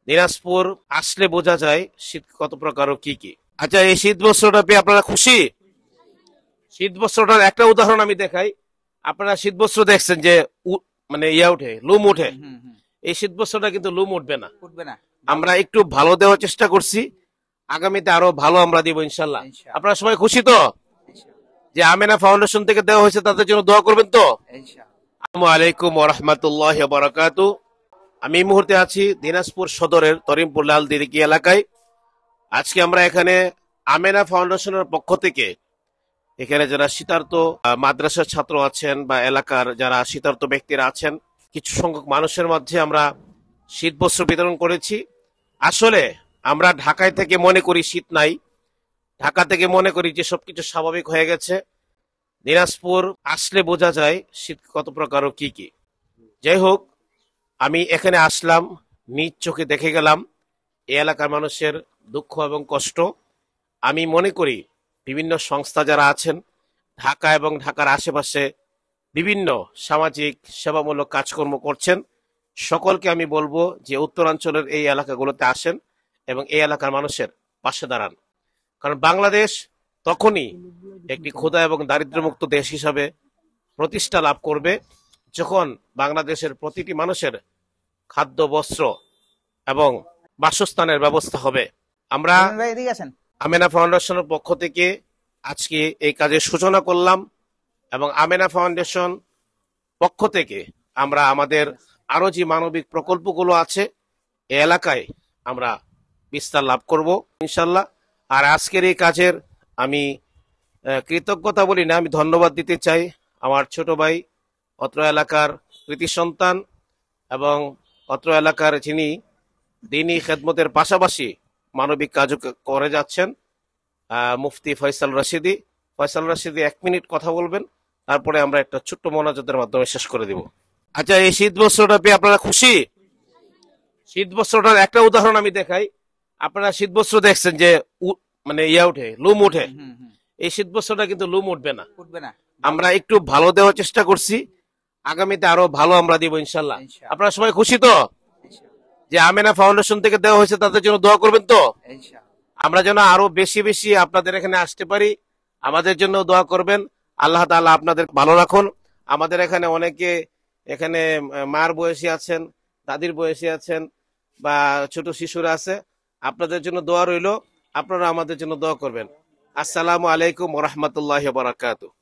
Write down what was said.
দিনাজপুর আসলে বোঝা যায় শীত কত প্রকার ও কি কি। আচ্ছা, এই শীত বস্ত্রটা পেয়ে আপনারা খুশি? শীত বস্ত্রটার একটা উদাহরণ আমি দেখাই। আপনারা শীত বস্ত্র দেখছেন যে মানে উঠে, লুম উঠে। এই শীত বস্ত্রটা কিন্তু লুম উঠবে না, উঠবে না। আমরা একটু ভালো দেওয়ার চেষ্টা করছি, আগামীতে আরো ভালো আমরা দিব ইনশাল্লাহ। ইনশাআল্লাহ। আপনারা সবাই খুশি তো? যে আমেনা ফাউন্ডেশন থেকে দেওয়া হয়েছে তাদের জন্য দোয়া করবেন তো? আসসালামু আলাইকুম ওয়া রাহমাতুল্লাহি ওয়া বারাকাতুহু। আমি এই মুহূর্তে আছি দিনাজপুর সদরের তরিমপুর লাল দিদিকি এলাকায়। আজকে আমরা এখানে আমেনা ফাউন্ডেশনের পক্ষ থেকে এখানে যারা শীতার্ত মাদ্রাসার ছাত্র আছেন বা এলাকার যারা শীতার্ত ব্যক্তিরা আছেন, কিছু সংখ্যক মানুষের মধ্যে আমরা শীত বস্ত্র বিতরণ করেছি। আসলে আমরা ঢাকায় থেকে মনে করি শীত নাই, ঢাকা থেকে মনে করি যে সবকিছু স্বাভাবিক হয়ে গেছে। দিনাজপুর আসলে বোঝা যায় শীত কত প্রকার ও কি কি। যাই হোক, আমি এখানে আসলাম, নিজ চোখে দেখে গেলাম এই এলাকার মানুষের দুঃখ এবং কষ্ট। আমি মনে করি বিভিন্ন সংস্থা যারা আছেন ঢাকা এবং ঢাকার আশেপাশে বিভিন্ন সামাজিক সেবামূলক কাজকর্ম করছেন, সকলকে আমি বলবো যে উত্তরাঞ্চলের এই এলাকাগুলোতে আসেন এবং এই এলাকার মানুষের পাশে দাঁড়ান। কারণ বাংলাদেশ তখনই একটি ক্ষুধা এবং দারিদ্র্যমুক্ত দেশ হিসাবে প্রতিষ্ঠা লাভ করবে যখন বাংলাদেশের প্রতিটি মানুষের খাদ্য, বস্ত্র এবং বাসস্থানের ব্যবস্থা হবে। আমরা আমেনা ফাউন্ডেশনের পক্ষ থেকে আজকে এই কাজের সূচনা করলাম এবং আমেনা ফাউন্ডেশন পক্ষ থেকে আমরা আমাদের আরো যে মানবিক প্রকল্পগুলো আছে এই এলাকায় আমরা বিস্তার লাভ করব ইনশাল্লাহ। আর আজকের এই কাজের আমি কৃতজ্ঞতা বলি না, আমি ধন্যবাদ দিতে চাই আমার ছোট ভাই, অত্র এলাকার কৃতি সন্তান এবং অত্র এলাকার যিনি দিনী খেদমতের পাশাপাশি মানবিক কাজ করে যাচ্ছেন, মুফতি ফয়সাল রশিদি। ফয়সাল রশিদি 1 মিনিট কথা বলবেন, তারপরে আমরা একটা ছোট্ট মোনাজাতের মাধ্যমে শেষ করে দিব। আচ্ছা, এই শীত বস্ত্রটা পেয়ে আপনারা খুশি? শীত বস্ত্রটার একটা উদাহরণ আমি দেখাই। আপনারা শীত বস্ত্র দেখছেন যে মানে উঠে, লুম উঠে। এই শীত বস্ত্রটা কিন্তু লুম উঠবে না, উঠবে না। আমরা একটু ভালো দেওয়ার চেষ্টা করছি, আগামীতে আরো ভালো আমরা দিব ইনশাল্লাহ। আপনারা সবাই খুশি তো? যে আমেনা ফাউন্ডেশন থেকে দেওয়া হয়েছে তাদের জন্য দোয়া করবেন তো? আমরা যেন আরো বেশি বেশি আপনাদের এখানে আসতে পারি, আমাদের জন্য দোয়া করবেন। আল্লাহ তাআলা আপনাদের ভালো রাখুন। আমাদের এখানে অনেকে এখানে মার বয়সী আছেন, দাদির বয়সী আছেন বা ছোট শিশুরা আছে, আপনাদের জন্য দোয়া রইল, আপনারা আমাদের জন্য দোয়া করবেন। আসসালামু আলাইকুম ওয়া রাহমাতুল্লাহি ওয়া বারাকাতুহু।